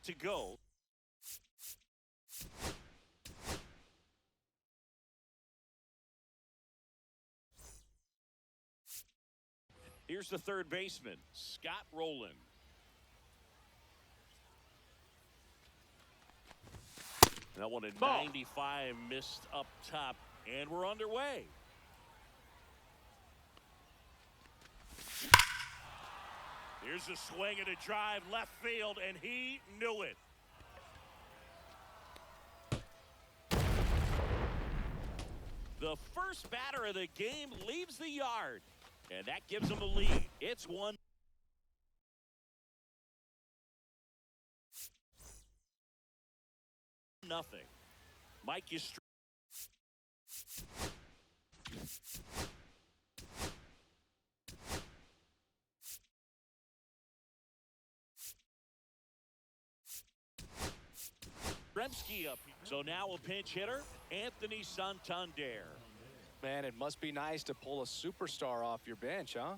set to go. Here's the third baseman, Scott Rowland. That one at 95 missed up top, and we're underway. Here's a swing and a drive left field, and he knew it. The first batter of the game leaves the yard, and that gives him a lead. It's 1-0. Mike Yastrzemski. Up. So now a pinch hitter, Anthony Santander. Man, it must be nice to pull a superstar off your bench, huh?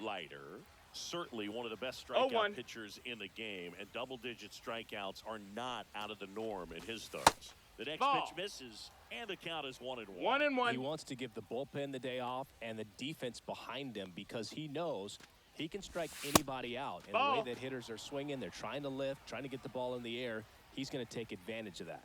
Leiter, certainly one of the best strikeout pitchers in the game, and double-digit strikeouts are not out of the norm in his starts. The next pitch misses, and the count is 1-1. 1-1. He wants to give the bullpen the day off and the defense behind him because he knows he can strike anybody out. And the way that hitters are swinging, they're trying to lift, trying to get the ball in the air. He's going to take advantage of that.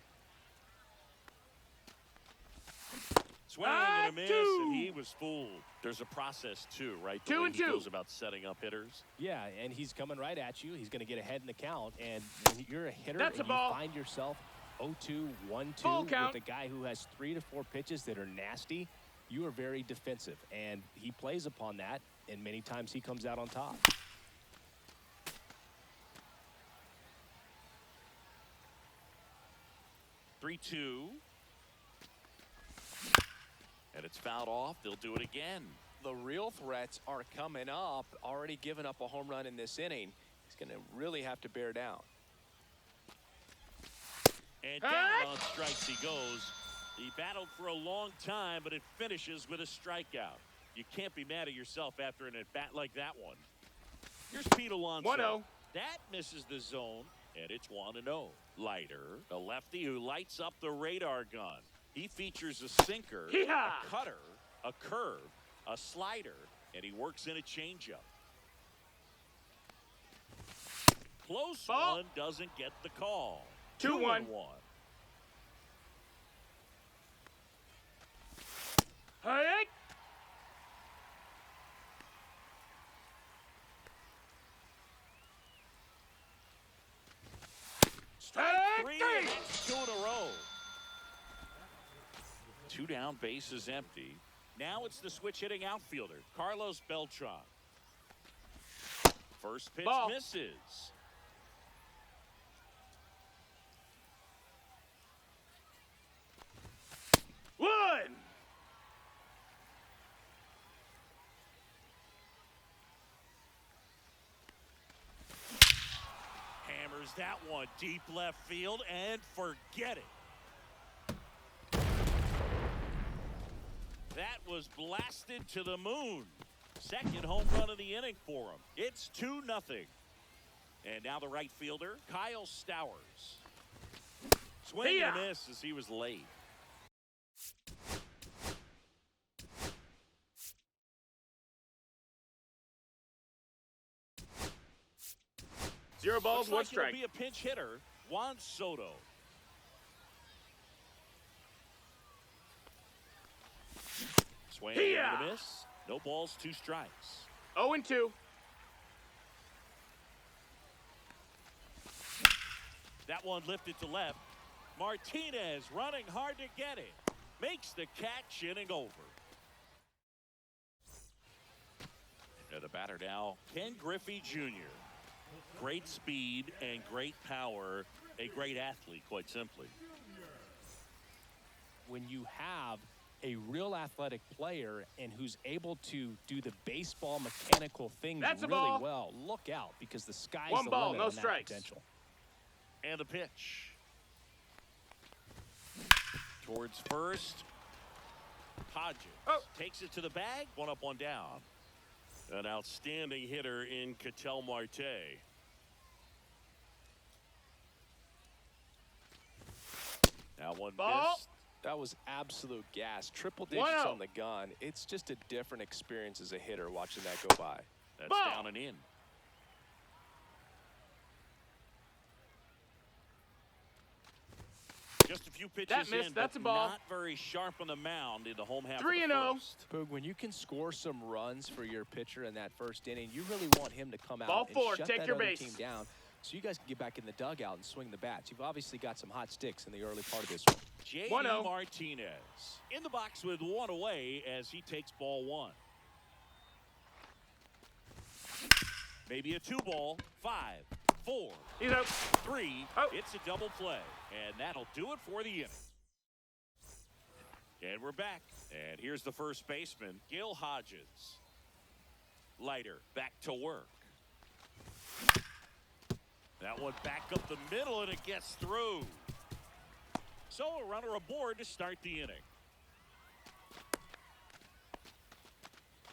Swing and a miss, and he was fooled. There's a process, too, right? The way he goes about setting up hitters. Yeah, and he's coming right at you. He's going to get ahead in the count. And when you're a hitter and you find yourself 0-2, 1-2 with a guy who has 3 to 4 pitches that are nasty, you are very defensive. And he plays upon that, and many times he comes out on top. Three-two. And it's fouled off. They'll do it again. The real threats are coming up. Already given up a home run in this inning. He's going to really have to bear down. And down on strikes he goes. He battled for a long time, but it finishes with a strikeout. You can't be mad at yourself after an at-bat like that one. Here's Pete Alonso. 1-0. That misses the zone, and it's 1-0. Leiter, a lefty who lights up the radar gun. He features a sinker, a cutter, a curve, a slider, and he works in a changeup. Close one doesn't get the call. 2-1. Hey! Strike three, and that's 2 in a row. 2 down, base is empty. Now it's the switch-hitting outfielder, Carlos Beltran. First pitch misses. Hammers that one deep left field and forget it. That was blasted to the moon. Second home run of the inning for him. It's 2-0. And now the right fielder, Kyle Stowers. Swing and a miss as he was late. Zero balls, one strike. Be a pinch hitter, Juan Soto. Swing and a miss. No balls, 2 strikes. 0-2. That one lifted to left. Martinez running hard to get it. Makes the catch, inning over. And the batter now, Ken Griffey Jr. Great speed and great power. A great athlete, quite simply. When you have a real athletic player and who's able to do the baseball mechanical things really well, look out, because the sky's the limit on that potential. And the pitch. Towards first. Hodges takes it to the bag. 1 up, 1 down. An outstanding hitter in Ketel Marte. That one Ball. missed. That was absolute gas. Triple digits 1-0. on the gun. It's just a different experience as a hitter watching that go by. That's Ball. down and in. Just a few pitches That missed. in, That's but a ball. not very sharp on the mound in the home half 3-0. of the first. Boog, when you can score some runs for your pitcher in that first inning, you really want him to come out Ball and 4, shut take that your other base. team down so you guys can get back in the dugout and swing the bats. You've obviously got some hot sticks in the early part of this one. J.D. 1-0. Martinez in the box with one away as he takes ball one. Maybe a 2-ball, 5, 4, He's out. 3. Oh. It's a double play, and that'll do it for the inning. And we're back. And here's the first baseman, Gil Hodges. Leiter back to work. That one back up the middle, and it gets through. So a runner aboard to start the inning.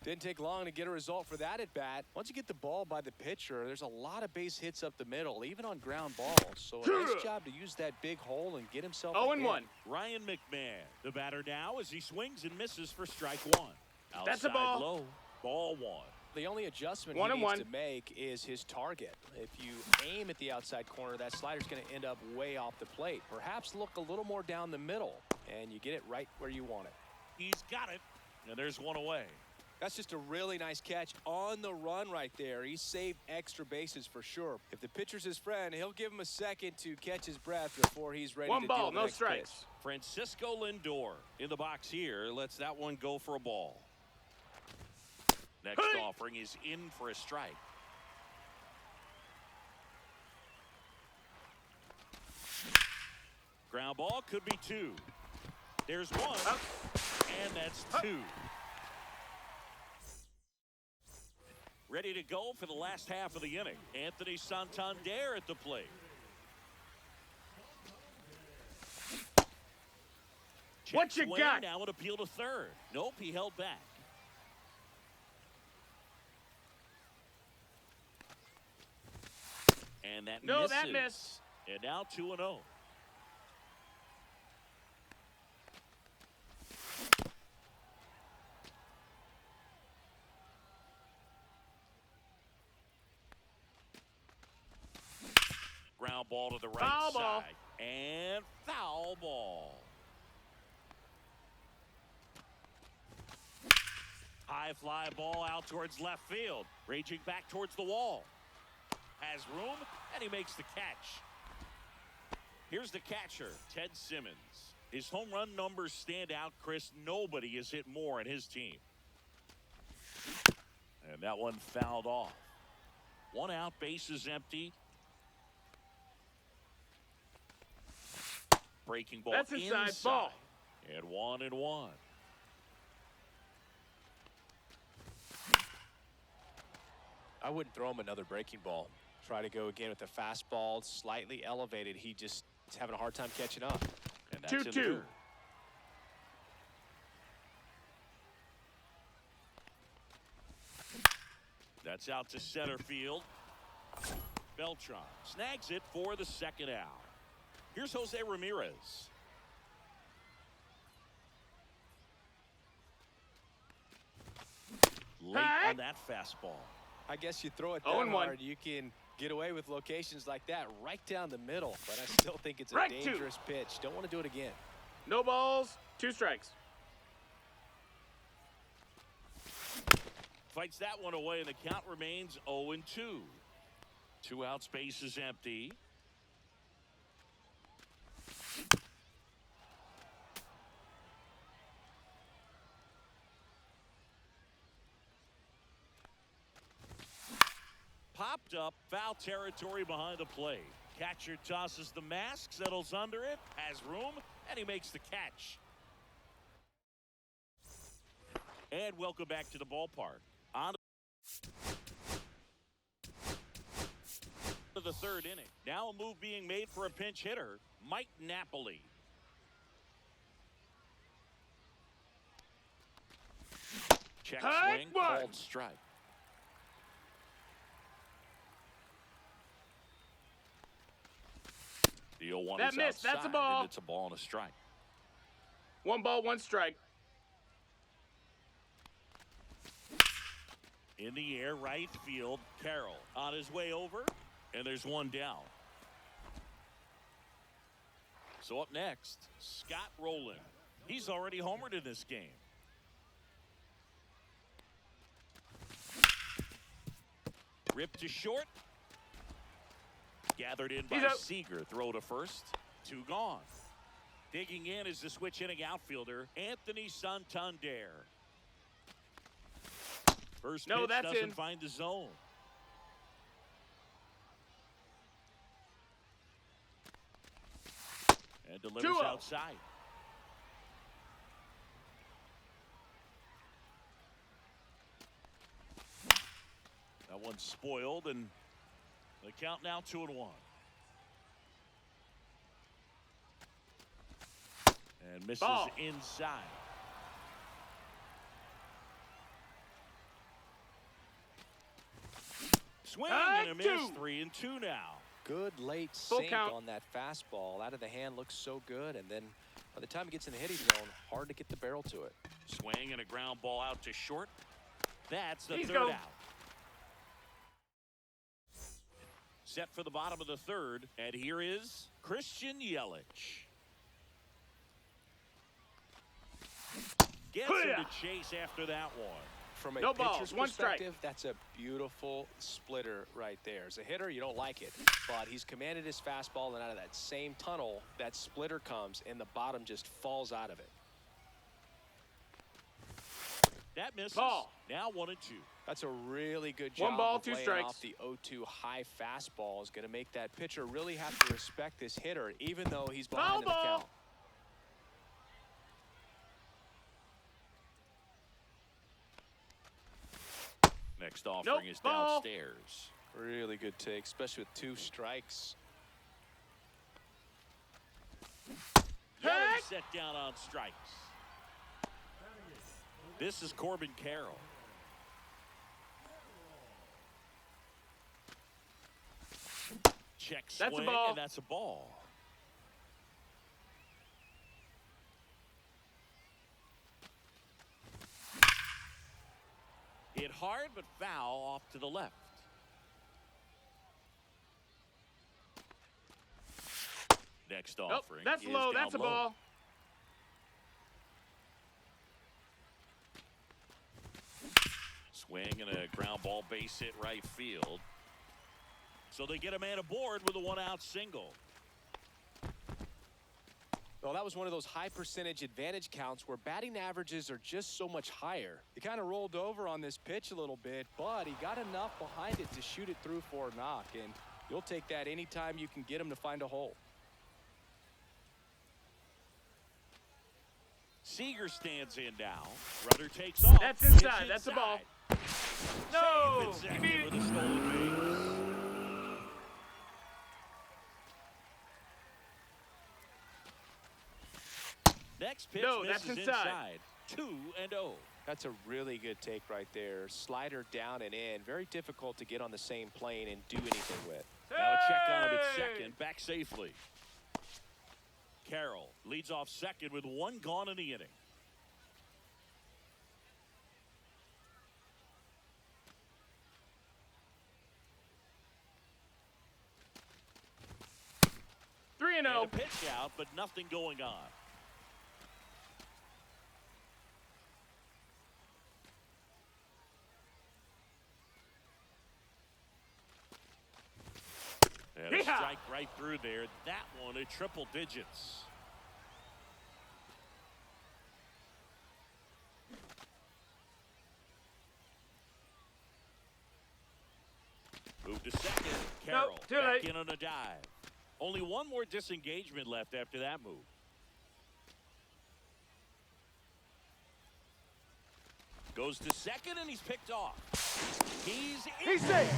Didn't take long to get a result for that at bat. Once you get the ball by the pitcher, there's a lot of base hits up the middle, even on ground balls. So a nice job to use that big hole and get himself 0-1. Ryan McMahon, the batter now as he swings and misses for strike one. Outside That's a ball. low, ball one. The only adjustment 1-1. he needs to make is his target. If you aim at the outside corner, that slider's going to end up way off the plate. Perhaps look a little more down the middle, and you get it right where you want it. He's got it, and there's one away. That's just a really nice catch on the run right there. He saved extra bases for sure. If the pitcher's his friend, he'll give him a second to catch his breath before he's ready 1 to ball, deal with the no next strikes. pitch. Francisco Lindor in the box here lets that one go for a ball. Next Hey! offering is in for a strike. Ground ball could be 2. There's 1, and that's 2. Ready to go for the last half of the inning. Anthony Santander at the plate. What Check you swing, got? now an appeal to third. Nope, he held back. And that No, misses. that miss. And now 2-0. Ground ball to the right Foul ball. side. And foul ball. High fly ball out towards left field. Raging back towards the wall. Has room, and he makes the catch. Here's the catcher, Ted Simmons. His home run numbers stand out, Chris. Nobody has hit more in his team. And that one fouled off. 1 out, bases empty. Breaking ball That's inside, ball. And 1-1. I wouldn't throw him another breaking ball. Try to go again with the fastball, slightly elevated. He just is having a hard time catching up. And that's in the 2-2. dirt. That's out to center field. Beltran snags it for the second out. Here's Jose Ramirez. Late on that fastball. I guess you throw it that 0-1. hard, you can get away with locations like that right down the middle. But I still think it's a Right to. dangerous pitch. Don't want to do it again. No balls, 2 strikes. Fights that one away, and the count remains 0-2. 2 outs, base is empty. Popped up, foul territory behind the plate. Catcher tosses the mask, settles under it, has room, and he makes the catch. And welcome back to the ballpark. On to the third inning. Now a move being made for a pinch hitter, Mike Napoli. Check swing, called strike. 0-1 That is missed. That's a outside, ball. and it's a ball and a strike. 1 ball, 1 strike. In the air, right field. Carroll on his way over, and there's one down. So up next, Scott Rowland. He's already homered in this game. Ripped to short. Gathered in by Seager. Throw to first. 2 gone. Digging in is the switch hitting outfielder, Anthony Santander. First pitch doesn't find the zone. And delivers outside. That one's spoiled, and the count now 2-1. And misses inside. Swing and a miss. 3-2 now. Good late sink on that fastball. Out of the hand, looks so good, and then by the time it gets in the hitting zone, hard to get the barrel to it. Swing and a ground ball out to short. That's the third out. Set for the bottom of the third, and here is Christian Yelich. Gets him to chase after that one. From a pitcher's perspective, that's a beautiful splitter right there. As a hitter, you don't like it, but he's commanded his fastball, and out of that same tunnel, that splitter comes, and the bottom just falls out of it. That misses. Now 1-2. That's a really good job. 1 ball, of 2 laying strikes. off the 0-2 high fastball is going to make that pitcher really have to respect this hitter, even though he's behind in the count. Next offering is downstairs. Really good take, especially with 2 strikes. Yelich set down on strikes. This is Corbin Carroll. Check swing, that's a ball. And that's a ball. Hit hard, but foul off to the left. Next offering. That's low. That's a ball. Swing and a ground ball base hit right field. So they get a man aboard with a 1-out single. Well, that was one of those high percentage advantage counts where batting averages are just so much higher. He kind of rolled over on this pitch a little bit, but he got enough behind it to shoot it through for a knock, and you'll take that anytime you can get him to find a hole. Seager stands in now. Rudder takes off. That's inside. That's a ball. No! With a stolen base. Next pitch that's misses inside. 2-0. That's a really good take right there. Slider down and in. Very difficult to get on the same plane and do anything with. Now a check on him at second. Back safely. Carroll leads off second with 1 gone in the inning. And a pitch out, but nothing going on. And a strike right through there. That one at triple digits. Move to second. Carroll back in on a dive. Only 1 more disengagement left after that move. Goes to second, and he's picked off. He's safe.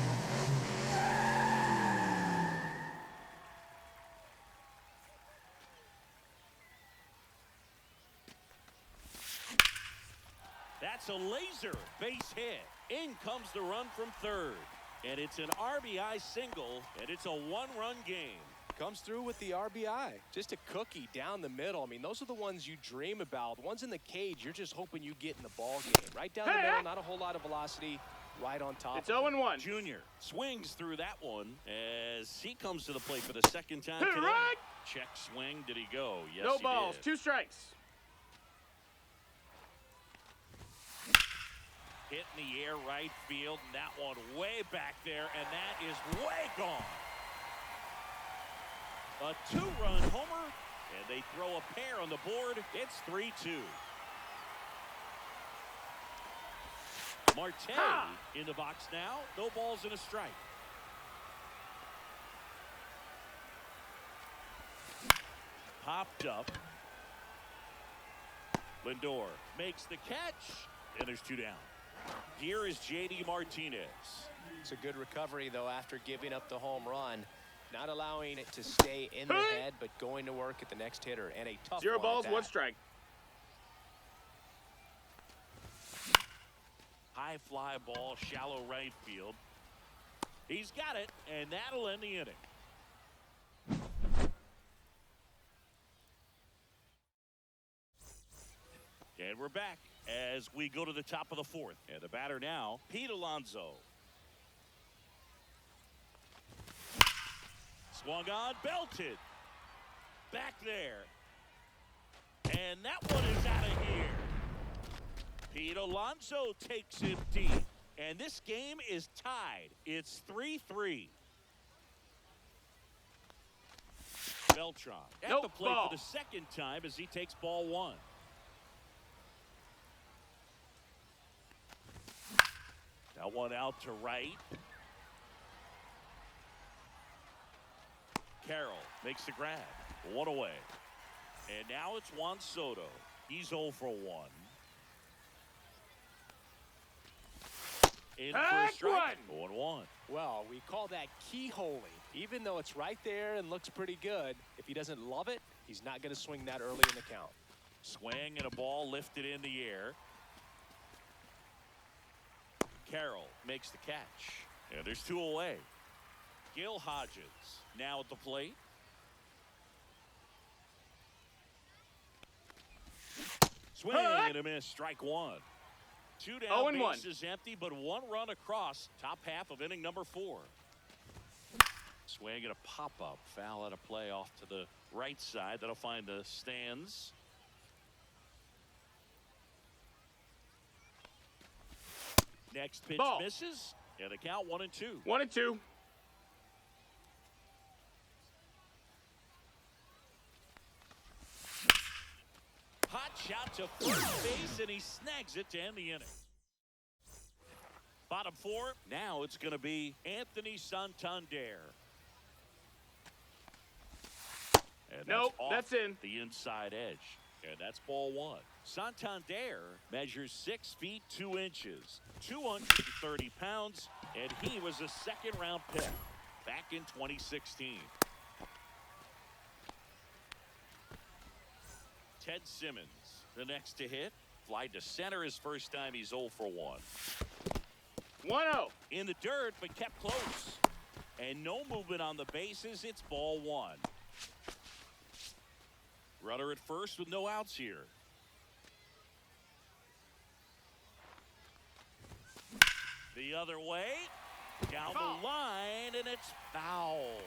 That's a laser base hit. In comes the run from third. And it's an RBI single, and it's a 1-run game. Comes through with the RBI. Just a cookie down the middle. I mean, those are the ones you dream about. The ones in the cage, you're just hoping you get in the ball game. Right down the middle, not a whole lot of velocity. Right on top. It's 0-1. Junior swings through that one as he comes to the plate for the second time today. Right. Check swing. Did he go? Yes, No he balls. did. 2 strikes. Hit in the air right field, and that one way back there, and that is way gone. A 2-run homer, and they throw a pair on the board. It's 3-2. Marte in the box now. No balls and a strike. Popped up. Lindor makes the catch, and there's 2 down. Here is J.D. Martinez. It's a good recovery, though, after giving up the home run. Not allowing it to stay in the head, but going to work at the next hitter. And a tough 0 one balls, at 1 that. strike. High fly ball, shallow right field. He's got it, and that'll end the inning. And we're back as we go to the top of the 4th. And the batter now, Pete Alonso. Swung on, belted. Back there. And that one is out of here. Pete Alonso takes him deep. And this game is tied. It's 3-3. Beltran at the plate for the second time as he takes ball 1. That one out to right. Carroll makes the grab. 1 away. And now it's Juan Soto. He's 0 for 1. In for a strike. 0-1. Well, we call that keyholing. Even though it's right there and looks pretty good, if he doesn't love it, he's not going to swing that early in the count. Swing and a ball lifted in the air. Carroll makes the catch. And there's 2 away. Gil Hodges now at the plate. Swing and a miss. Strike 1. 2 down, bases empty, but 1 run across. Top half of inning number 4. Swing and a pop-up. Foul out of play off to the right side. That'll find the stands. Next pitch misses, and the count 1-2. 1-2. Hot shot to first base, and he snags it to end the inning. Bottom 4, now it's going to be Anthony Santander. And that's in. The inside edge. And that's ball 1. Santander measures 6 feet 2 inches, 230 pounds, and he was a second-round pick back in 2016. Ted Simmons, the next to hit. Fly to center his first time. He's 0 for 1. 1-0. In the dirt, but kept close. And no movement on the bases. It's ball 1. Runner at first with no outs here. The other way. Down the line, and it's foul.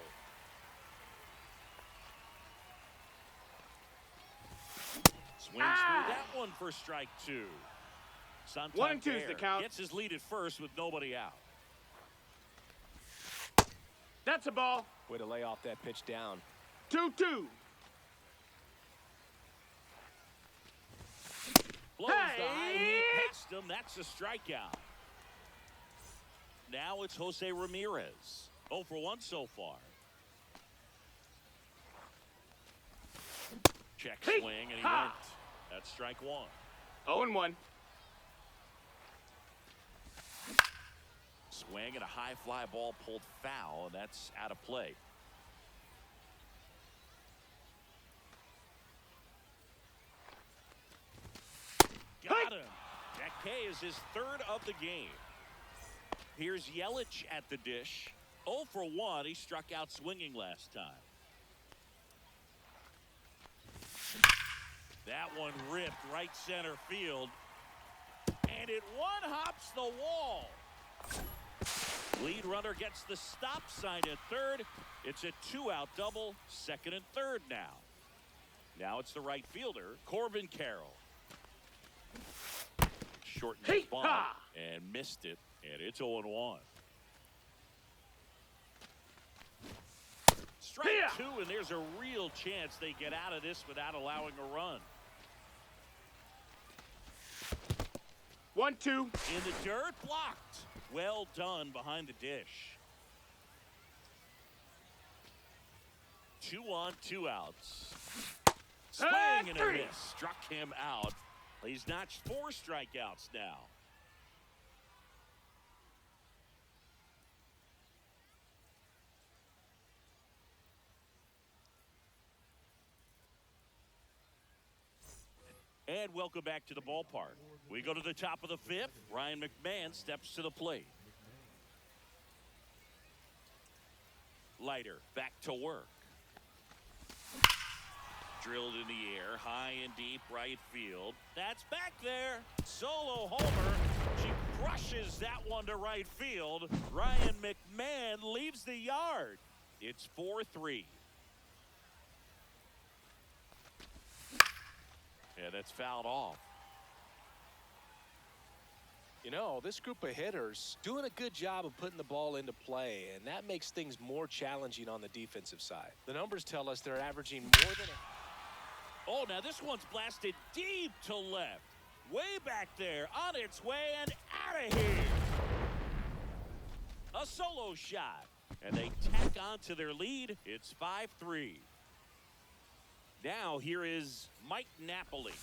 Swings through that one for strike 2. Santander 1-2's the count. gets his lead at first with nobody out. That's a ball. Way to lay off that pitch down. 2-2. Blows the high hit past him. That's a strikeout. Now it's Jose Ramirez. 0 for 1 so far. Check swing, and he went. That's strike 1. 0-1. Swing and a high fly ball pulled foul, and that's out of play. Got him. Jack K is his 3rd of the game. Here's Yelich at the dish. 0 for 1. He struck out swinging last time. That one ripped right center field. And it one-hops the wall. Lead runner gets the stop sign at third. It's a two-out double, second and third now. Now it's the right fielder, Corbin Carroll. Shortened the bunt and missed it, and it's 0-1. Strike two, and there's a real chance they get out of this without allowing a run. 1-2. In the dirt, blocked. Well done behind the dish. 2 on, 2 outs. Swing and a miss. Struck him out. He's notched 4 strikeouts now. And welcome back to the ballpark. We go to the top of the 5th. Ryan McMahon steps to the plate. Leiter back to work. Drilled in the air, high and deep right field. That's back there. Solo homer. She crushes that one to right field. Ryan McMahon leaves the yard. It's 4-3. Yeah, that's fouled off. You know, this group of hitters doing a good job of putting the ball into play, and that makes things more challenging on the defensive side. The numbers tell us they're averaging more than Oh, now this one's blasted deep to left. Way back there, on its way and out of here. A solo shot, and they tack on to their lead. It's 5-3. Now here is Mike Napoli.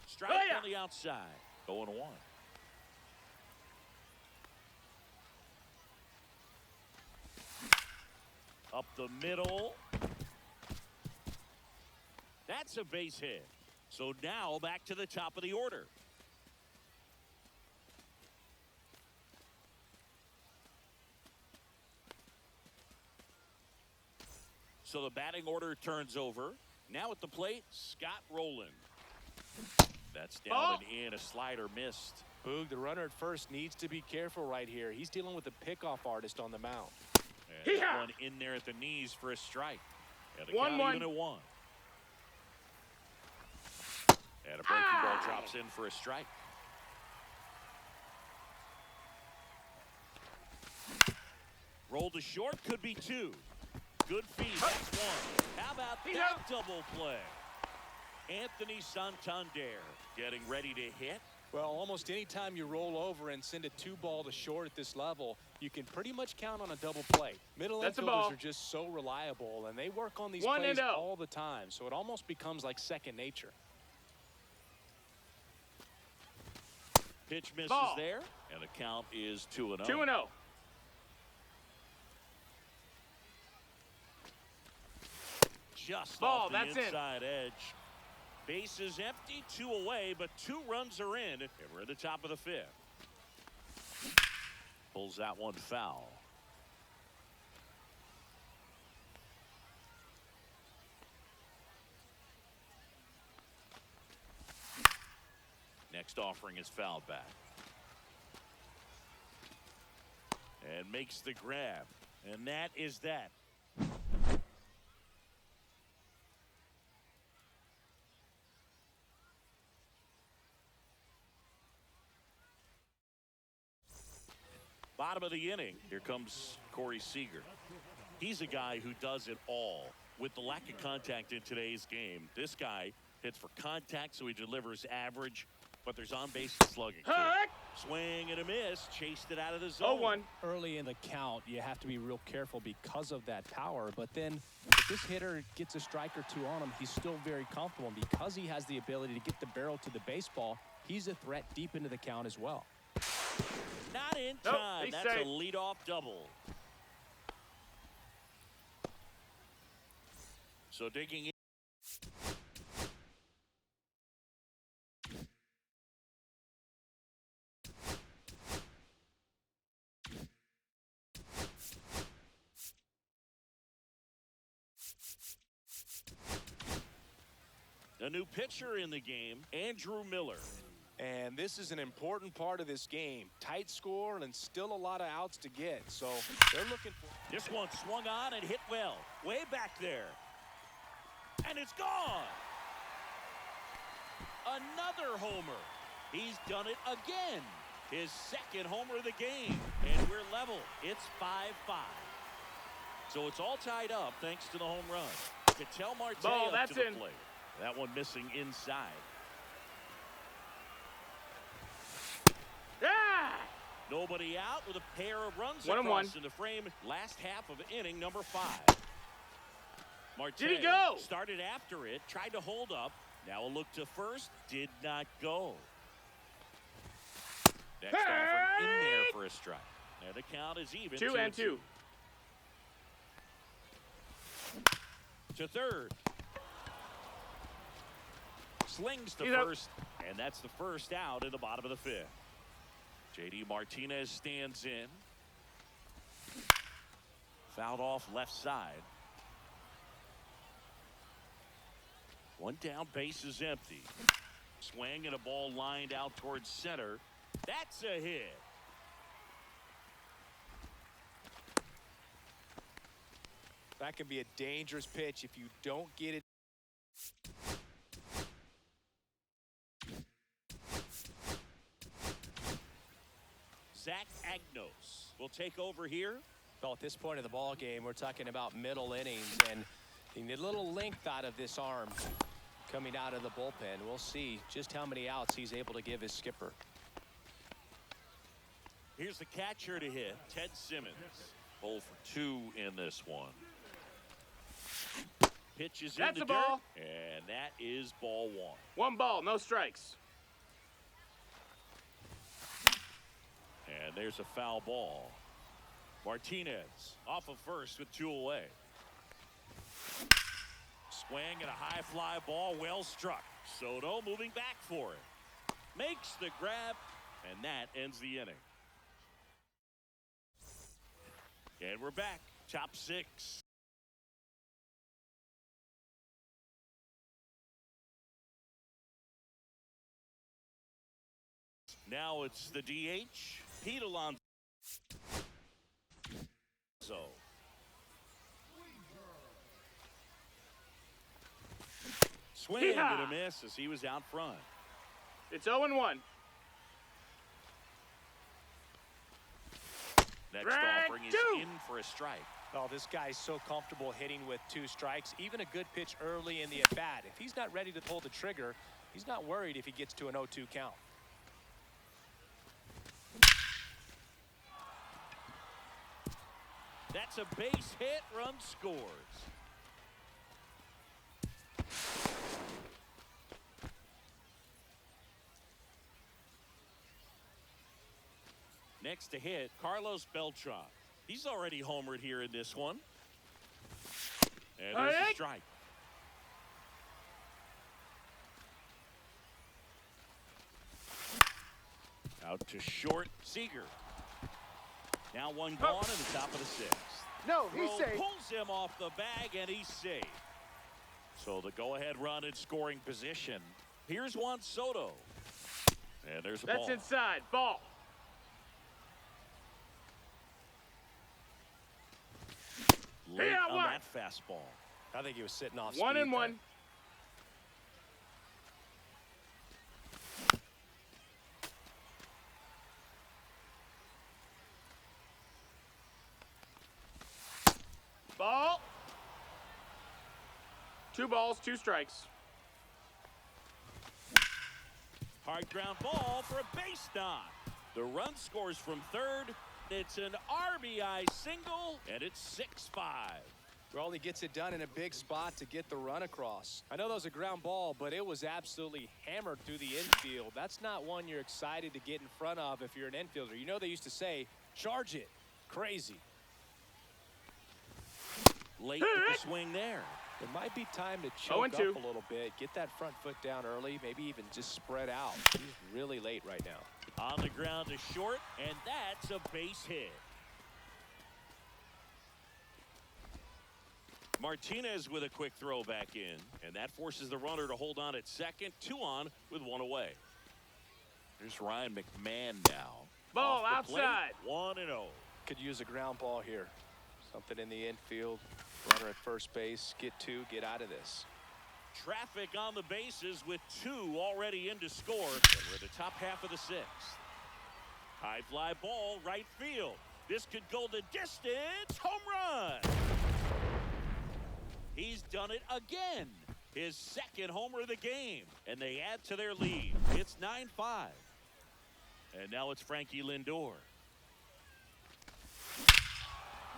Strike on the outside. 0-1. Up the middle. That's a base hit. So now back to the top of the order. So the batting order turns over. Now at the plate, Scott Rowland. That's down and in. A slider missed. Boog, the runner at first needs to be careful right here. He's dealing with a pickoff artist on the mound. And that one in there at the knees for a strike. And the count even at 1. And a breaking ball drops in for a strike. Roll to short, could be 2. Good feed, that's 1. How about that double play? Anthony Santander getting ready to hit. Well, almost any time you roll over and send a 2-ball to short at this level, you can pretty much count on a double play. Middle infielders are just so reliable, and they work on these plays all the time, so it almost becomes like second nature. Pitch misses there, and the count is 2-0. 2-0. Just off the inside edge. Base is empty, 2 away, but 2 runs are in, and we're at the top of the 5th. Pulls that one foul. Next offering is fouled back. And makes the grab. And that is that. Bottom of the inning, here comes Corey Seager. He's a guy who does it all. With the lack of contact in today's game, this guy hits for contact, so he delivers average, but there's on-base slugging. Swing and a miss, chased it out of the zone. 0-1. Early in the count, you have to be real careful because of that power, but then if this hitter gets a strike or 2 on him, he's still very comfortable, and because he has the ability to get the barrel to the baseball, he's a threat deep into the count as well. Not in time. That's a leadoff double. So digging in. A new pitcher in the game, Andrew Miller. And this is an important part of this game. Tight score and still a lot of outs to get. So they're looking for... This one swung on and hit well. Way back there. And it's gone. Another homer. He's done it again. His second homer of the game. And we're level. It's 5-5. So it's all tied up thanks to the home run. Ketel Marte Ball, up that's to the in. plate. That one missing inside. Ah! Nobody out with a pair of runs 1-1. in the frame. Last half of inning number 5. Marte Did he go? started after it, tried to hold up. Now a look to first, did not go. Next offering in there for a strike. And the count is even. 2-2. To third. Slings to He's up. first, and that's the first out in the bottom of the 5th. J.D. Martinez stands in. Fouled off left side. One down, base is empty. Swing and a ball lined out towards center. That's a hit. That can be a dangerous pitch if you don't get it. Zach Agnos will take over here. Well, at this point of the ball game, we're talking about middle innings, and you need a little length out of this arm coming out of the bullpen. We'll see just how many outs he's able to give his skipper. Here's the catcher to hit, Ted Simmons. 0 for 2 in this one. Pitches That's in a the ball. dirt, and that is ball 1. 1 ball, no strikes. And there's a foul ball. Martinez off of first with 2 away. Swing and a high fly ball, well struck. Soto moving back for it. Makes the grab, and that ends the inning. And we're back. Top 6. Now it's the DH, Pete Alonso. Swing and a miss as he was out front. It's 0-1. Next Strike offering is 2. in for a strike. Oh, this guy's so comfortable hitting with 2 strikes. Even a good pitch early in the at-bat. If he's not ready to pull the trigger, he's not worried if he gets to an 0-2 count. That's a base hit, run scores. Next to hit, Carlos Beltran. He's already homered here in this one. And there's a strike. Out to short, Seager. Now one gone in the top of the 6th. No, he's Throw safe. pulls him off the bag, and he's safe. So the go-ahead run in scoring position. Here's Juan Soto. And there's a ball. That's inside. Ball. Late Yeah, on what? that fastball. I think he was sitting off 1-1. speed Ball. 2 balls, 2 strikes. Hard ground ball for a base knock. The run scores from third. It's an RBI single, and it's 6-5. Well, he gets it done in a big spot to get the run across. I know that was a ground ball, but it was absolutely hammered through the infield. That's not one you're excited to get in front of if you're an infielder. You know they used to say, charge it. Crazy. Late with the swing there. It might be time to choke 0-2. up a little bit, get that front foot down early, maybe even just spread out. He's really late right now. On the ground to short, and that's a base hit. Martinez with a quick throw back in, and that forces the runner to hold on at second. 2 on with 1 away. Here's Ryan McMahon now. Ball Off the outside. Plate, 1-0. Could use a ground ball here. Something in the infield. Runner at first base. Get 2. Get out of this. Traffic on the bases with 2 already in to score. And we're at the top half of the 6th. High fly ball, right field. This could go the distance. Home run. He's done it again. His second homer of the game. And they add to their lead. It's 9-5. And now it's Frankie Lindor.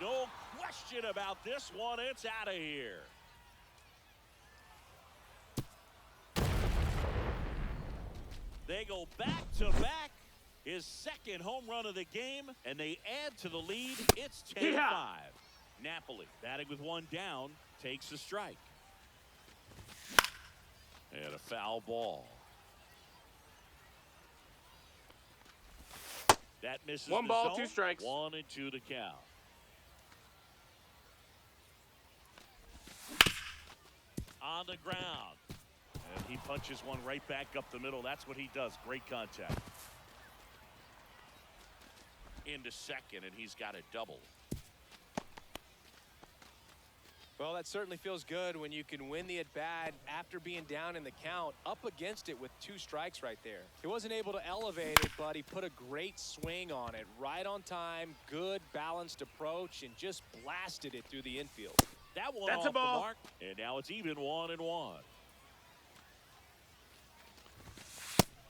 No question about this one. It's out of here. They go back to back. His second home run of the game, and they add to the lead. It's 10-5. Napoli batting with 1 down, takes a strike. And a foul ball. That misses 1 the ball, zone. 2 strikes. 1-2 to count. On the ground. And he punches one right back up the middle. That's what he does. Great contact. Into second, and he's got a double. Well, that certainly feels good when you can win the at-bat after being down in the count, up against it with 2 strikes right there. He wasn't able to elevate it, but he put a great swing on it. Right on time, good balanced approach, and just blasted it through the infield. That one That's off a ball. the mark, and now it's even 1-1.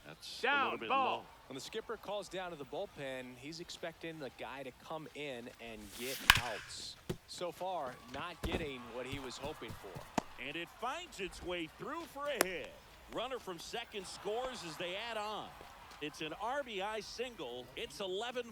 That's a Down, little bit ball. low. When the skipper calls down to the bullpen, he's expecting the guy to come in and get outs. So far, not getting what he was hoping for. And it finds its way through for a hit. Runner from second scores as they add on. It's an RBI single. It's 11-5.